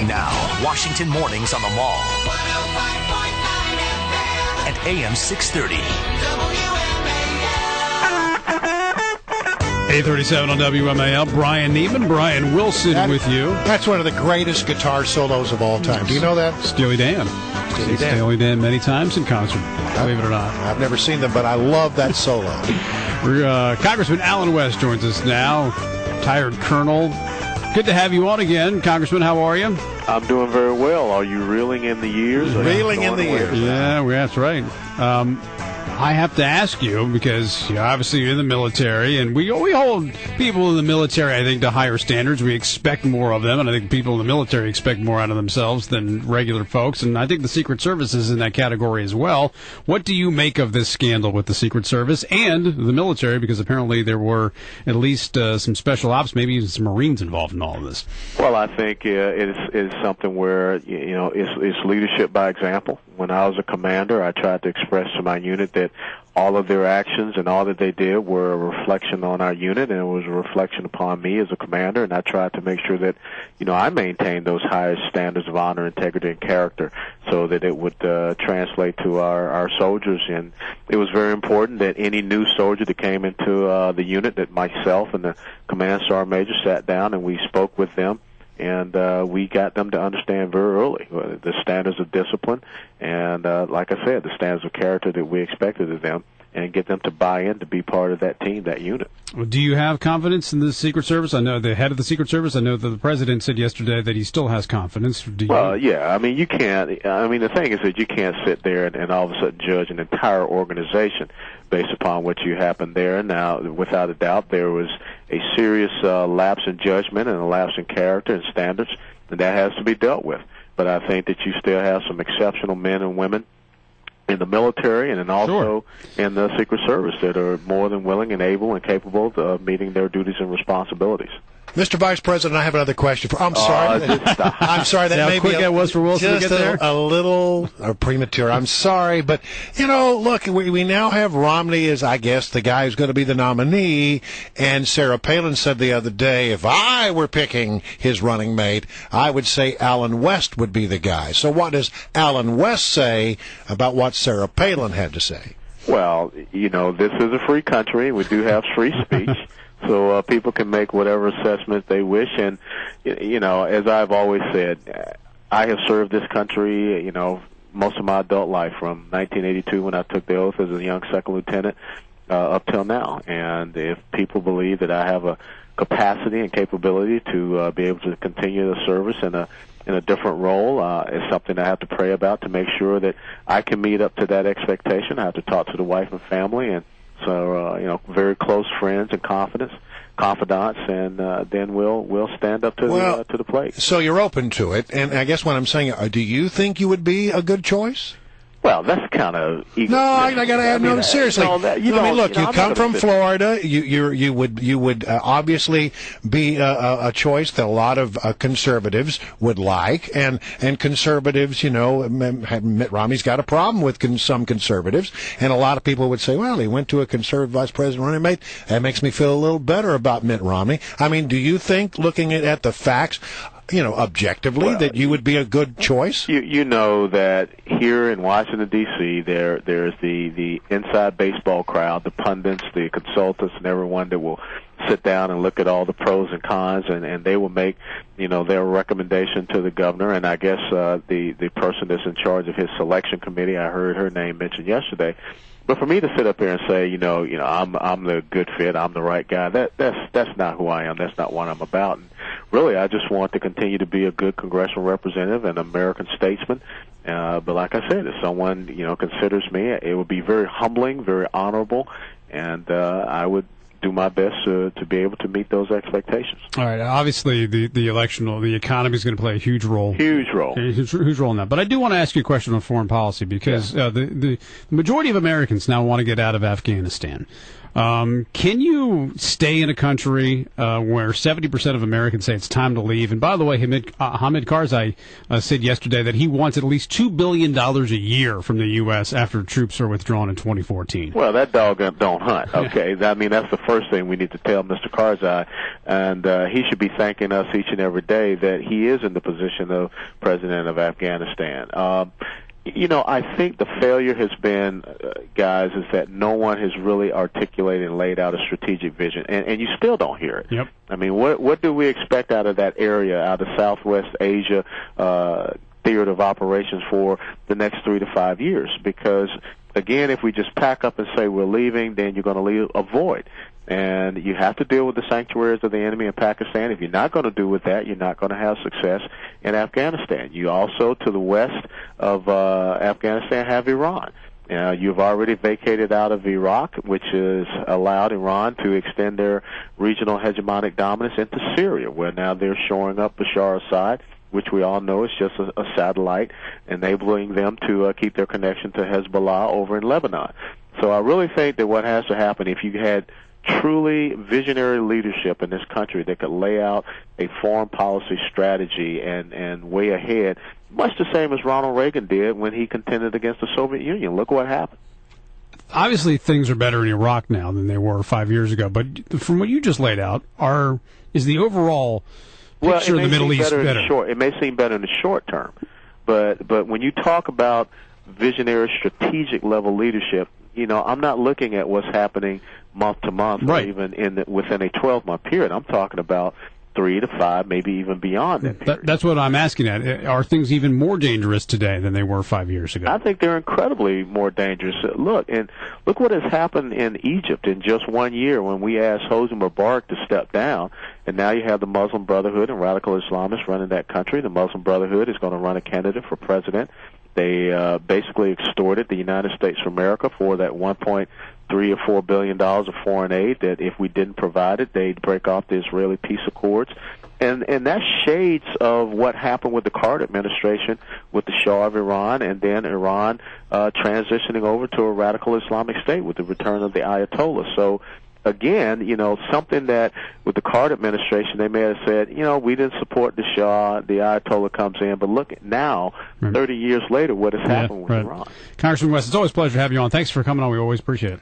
Now, Washington Mornings on the Mall. 105.9 FM. And AM 630. WMAL. 8:37 on WMAL. Brian Neiman, Brian Wilson with you. That's one of the greatest guitar solos of all time. Do you know that? Steely Dan. Steely Dan many times in concert, believe it or not. I've never seen them, but I love that solo. Congressman Alan West joins us now, retired colonel. Good to have you on again. Congressman, how are you? I'm doing very well. Are you reeling in the years? Reeling in the years. Yeah, that's right. I have to ask you, because obviously you're in the military, and we hold people in the military, I think, to higher standards. We expect more of them, and I think people in the military expect more out of themselves than regular folks, and I think the Secret Service is in that category as well. What do you make of this scandal with the Secret Service and the military, because apparently there were at least some special ops, maybe even some Marines involved in all of this? Well, I think it is something where, it's leadership by example. When I was a commander, I tried to express to my unit that all of their actions and all that they did were a reflection on our unit, and it was a reflection upon me as a commander, and I tried to make sure that, I maintained those highest standards of honor, integrity, and character so that it would translate to our soldiers. And it was very important that any new soldier that came into the unit, that myself and the command sergeant major sat down and we spoke with them. And we got them to understand very early the standards of discipline and, like I said, the standards of character that we expected of them, and get them to buy in to be part of that team, that unit. Well, do you have confidence in the Secret Service? I know the head of the Secret Service, I know that the president said yesterday that he still has confidence. Do you? Well, yeah. You can't. The thing is that you can't sit there and all of a sudden judge an entire organization based upon what you happened there. Now, without a doubt, there was a serious lapse in judgment and a lapse in character and standards, and that has to be dealt with. But I think that you still have some exceptional men and women in the military and then also in the Secret Service that are more than willing and able and capable of meeting their duties and responsibilities. Mr. Vice President, I have another question. I'm sorry. I'm sorry that how quick that was for Wilson to get there? A little premature. I'm sorry, but look, we now have Romney as, I guess, the guy who's going to be the nominee. And Sarah Palin said the other day, if I were picking his running mate, I would say Alan West would be the guy. So what does Alan West say about what Sarah Palin had to say? Well, this is a free country. We do have free speech. So people can make whatever assessments they wish. And, as I've always said, I have served this country, most of my adult life, from 1982 when I took the oath as a young second lieutenant up till now. And if people believe that I have a capacity and capability to be able to continue the service in a different role, it's something I have to pray about to make sure that I can meet up to that expectation. I have to talk to the wife and family, and so, very close friends and confidants, and then we'll stand up to the plate. So you're open to it, and I guess what I'm saying, do you think you would be a good choice? Well, that's kind of no. I got to add. No, seriously. Look, you come from Florida. You would obviously be a choice that a lot of conservatives would like, and conservatives, Mitt Romney's got a problem with some conservatives, and a lot of people would say, well, he went to a conservative vice president running mate. That makes me feel a little better about Mitt Romney. Do you think, looking at the facts, objectively, that you would be a good choice? You know that here in Washington, D.C., there's the inside baseball crowd, the pundits, the consultants, and everyone that will sit down and look at all the pros and cons, and they will make, their recommendation to the governor. And I guess the person that's in charge of his selection committee, I heard her name mentioned yesterday. But for me to sit up here and say, I'm the good fit, I'm the right guy, that's not who I am. That's not what I'm about. And really, I just want to continue to be a good congressional representative and American statesman. But like I said, if someone considers me, it would be very humbling, very honorable, and I would do my best to be able to meet those expectations. All right. Obviously, the economy is going to play a huge role. Huge role in that. But I do want to ask you a question on foreign policy, because the majority of Americans now want to get out of Afghanistan. Can you stay in a country where 70% of Americans say it's time to leave? And by the way, Hamid Karzai said yesterday that he wants at least $2 billion a year from the U.S. after troops are withdrawn in 2014. Well, that dog don't hunt, okay? That's the first thing we need to tell Mr. Karzai, and he should be thanking us each and every day that he is in the position of president of Afghanistan. I think the failure has been, guys, is that no one has really articulated and laid out a strategic vision, and you still don't hear it. Yep. I mean, what do we expect out of that area, out of Southwest Asia theater of operations for the next 3 to 5 years? Because, again, if we just pack up and say we're leaving, then you're going to leave a void. And you have to deal with the sanctuaries of the enemy in Pakistan. If you're not going to do with that, you're not going to have success in Afghanistan. You also, to the west of Afghanistan, have Iran. You've already vacated out of Iraq, which has allowed Iran to extend their regional hegemonic dominance into Syria, where now they're shoring up Bashar Assad, which we all know is just a satellite, enabling them to keep their connection to Hezbollah over in Lebanon. So I really think that what has to happen, if you had truly visionary leadership in this country that could lay out a foreign policy strategy and way ahead, much the same as Ronald Reagan did when he contended against the Soviet Union. Look what happened. Obviously, things are better in Iraq now than they were 5 years ago, but from what you just laid out, is the overall picture of the Middle East better? It may seem better in the short term, but when you talk about visionary, strategic level leadership, I'm not looking at what's happening month to month, right, or even within a 12-month period. I'm talking about 3 to 5, maybe even beyond that. That's what I'm asking at. Are things even more dangerous today than they were 5 years ago? I think they're incredibly more dangerous. Look what has happened in Egypt in just 1 year when we asked Hosni Mubarak to step down, and now you have the Muslim Brotherhood and radical Islamists running that country. The Muslim Brotherhood is going to run a candidate for president. They basically extorted the United States of America for that 1.3 or $4 billion of foreign aid that if we didn't provide it, they'd break off the Israeli peace accords. And that shades of what happened with the Carter administration with the Shah of Iran, and then Iran transitioning over to a radical Islamic state with the return of the Ayatollah. So, again, something that with the Carter administration, they may have said, we didn't support the Shah, the Ayatollah comes in, but look at now, 30 years later, what has happened with Iran. Congressman West, it's always a pleasure to have you on. Thanks for coming on. We always appreciate it.